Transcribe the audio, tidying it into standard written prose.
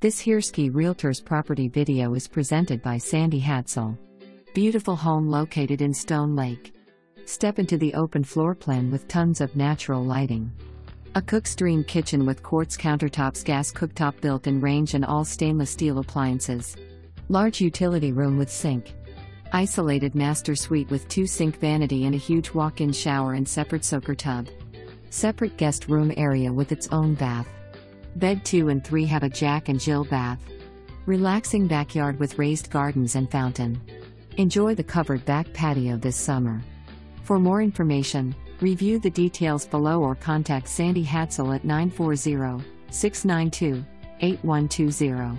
This Hirschi Realtors property video is presented by Sandie Hadsell. Beautiful home located in Stone Lake. Step into the open floor plan with tons of natural lighting. A cook's dream kitchen with quartz countertops, gas cooktop, built-in range and all stainless steel appliances. Large utility room with sink. Isolated master suite with 2 sink, vanity and a huge walk-in shower and separate soaker tub. Separate guest room area with its own bath. Bed 2 and 3 have a Jack and Jill bath. Relaxing backyard with raised gardens and fountain. Enjoy the covered back patio this summer. For more information, review the details below or contact Sandie Hadsell at 940-692-8120.